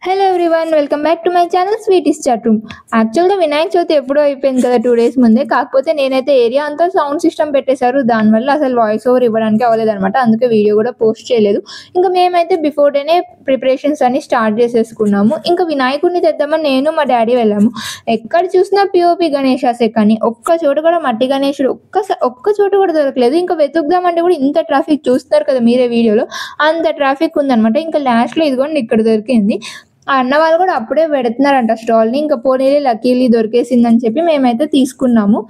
Hello everyone, welcome back to my channel sweeties chat room. యాక్చువల్గా వినాయక చవితి ఎప్పుడో అయిపోయింది కదా, 2 days ముందే. కాకపోతే నేనైతే ఏరియా అంతా సౌండ్ సిస్టమ్ పెట్టేశారు, దానివల్ల అసలు వాయిస్ ఓవర్ ఇవ్వడానికి అవ్వలేదన్నమాట. అందుకే వీడియో కూడా పోస్ట్ చేయలేదు. ఇంకా మేమైతే బిఫోర్ డేనే ప్రిపరేషన్స్ అన్ని స్టార్ట్ చేసేసుకున్నాము. ఇంకా వినాయకుడిని తెద్దామని నేను మా డాడీ వెళ్ళాము. ఎక్కడ చూసినా పిఓపి గణేశాసే, కానీ ఒక్క చోట కూడా మట్టి గణేశుడు ఒక్క చోట కూడా దొరకలేదు. ఇంకా వెతుకుదామంటే కూడా ఇంత ట్రాఫిక్ చూస్తారు కదా మీరే వీడియోలో, అంత ట్రాఫిక్ ఉందన్నమాట. ఇంకా లాస్ట్లో ఇదిగోండి ఇక్కడ దొరికింది. ఆ అన్న వాళ్ళు కూడా అప్పుడే పెడుతున్నారంట స్టాల్ని. ఇంకా పోనీలే లక్కీలీ దొరికేసిందని చెప్పి మేమైతే తీసుకున్నాము.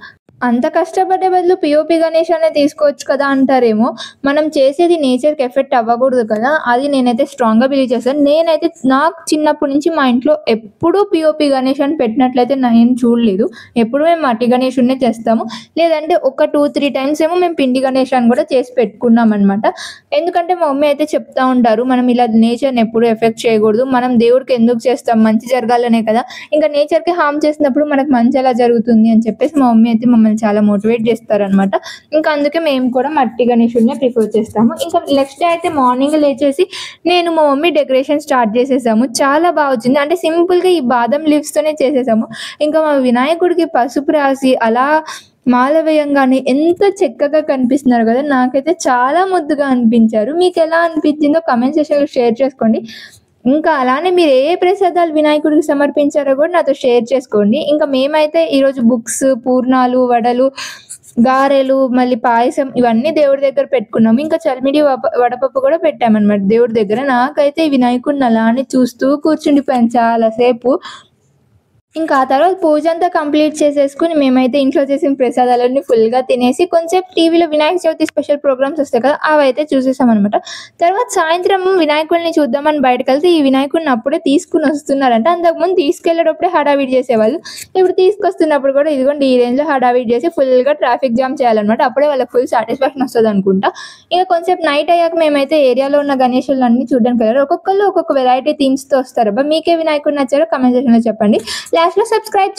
అంత కష్టపడే బదులు పిఓపి గణేష్ అనే తీసుకోవచ్చు కదా అంటారేమో. మనం చేసేది నేచర్కి ఎఫెక్ట్ అవ్వకూడదు కదా, అది నేనైతే స్ట్రాంగ్గా బిలీవ్ చేస్తాను. నేనైతే నాకు చిన్నప్పటి నుంచి మా ఇంట్లో ఎప్పుడూ పిఓపి గణేష్ అని పెట్టినట్లయితే నేను చూడలేదు. ఎప్పుడు మేము మట్టి గణేషునే చేస్తాము, లేదంటే ఒక 2-3 times ఏమో మేము పిండి గణేష్ అని కూడా చేసి పెట్టుకున్నాం అనమాట. ఎందుకంటే మా మమ్మీ అయితే చెప్తా ఉంటారు, మనం ఇలా నేచర్ని ఎప్పుడు ఎఫెక్ట్ చేయకూడదు, మనం దేవుడికి ఎందుకు చేస్తాం, మంచి జరగాలనే కదా. ఇంకా నేచర్కి హామ్ చేసినప్పుడు మనకు మంచి ఎలా జరుగుతుంది అని చెప్పేసి మా మమ్మీ అయితే మమ్మల్ని చాలా మోటివేట్ చేస్తారనమాట. ఇంకా అందుకే మేము కూడా మట్టి గణేషుడినే ప్రిఫర్ చేస్తాము. ఇంకా నెక్స్ట్ డే అయితే మార్నింగ్ లేచేసి నేను మా మమ్మీ డెకరేషన్ స్టార్ట్ చేసేసాము. చాలా బాగా వచ్చింది. అంటే సింపుల్గా ఈ బాదం లీవ్స్తోనే చేసేసాము. ఇంకా మా వినాయకుడికి పసుపు రాసి అలా మాల వేయంగానే ఎంత చక్కగా కనిపిస్తున్నారు కదా, నాకైతే చాలా ముద్దుగా అనిపించారు. మీకు ఎలా అనిపించిందో కమెంట్ సెక్షన్లో షేర్ చేసుకోండి. ఇంకా అలానే మీరు ఏ ప్రసాదాలు వినాయకుడికి సమర్పించారో కూడా నాతో షేర్ చేసుకోండి. ఇంకా మేమైతే ఈరోజు బుక్స్, పూర్ణాలు, వడలు, గారెలు, మళ్ళీ పాయసం ఇవన్నీ దేవుడి దగ్గర పెట్టుకున్నాము. ఇంకా చల్మిడి వడపప్పు కూడా పెట్టామన్నమాట దేవుడి దగ్గర. నాకైతే వినాయకుడిని అలానే చూస్తూ కూర్చుండిపోయాను చాలాసేపు. ఇంకా ఆ తర్వాత పూజ అంతా కంప్లీట్ చేసేసుకుని మేమైతే ఇంట్లో చేసిన ప్రసాదాలన్నీ ఫుల్గా తినేసి కొంచెం టీవీలో వినాయక చవితి స్పెషల్ ప్రోగ్రామ్స్ వస్తాయి కదా, అవి అయితే చూసేసామన్నమాట. తర్వాత సాయంత్రం వినాయకుడిని చూద్దామని బయటకు వెళ్తే ఈ వినాయకుడిని అప్పుడే తీసుకుని వస్తున్నారంట. అంతకుముందు తీసుకెళ్లేటప్పుడే హడావిడి చేసేవాళ్ళు, ఇప్పుడు తీసుకొస్తున్నప్పుడు కూడా ఇదిగోండి ఈ రేంజ్లో హడావిడి చేసి ఫుల్గా ట్రాఫిక్ జామ్ చేయాలన్నమాట. అప్పుడే వాళ్ళకి ఫుల్ సాటిస్ఫాక్షన్ వస్తుంది అనుకుంటా. ఇంకా కొంచెం నైట్ అయ్యాక మేమైతే ఏరియాలో ఉన్న గణేషులు అన్ని చూడడానికి వెళ్ళారు. ఒక్కొక్కరు ఒక్కొక్క వెరైటీ థీమ్స్తో వస్తారు. మీకే వినాయకుడు నచ్చారో కమెంట్ సెక్షన్లో చెప్పండి. లాస్ట్లో సబ్స్క్రైబ్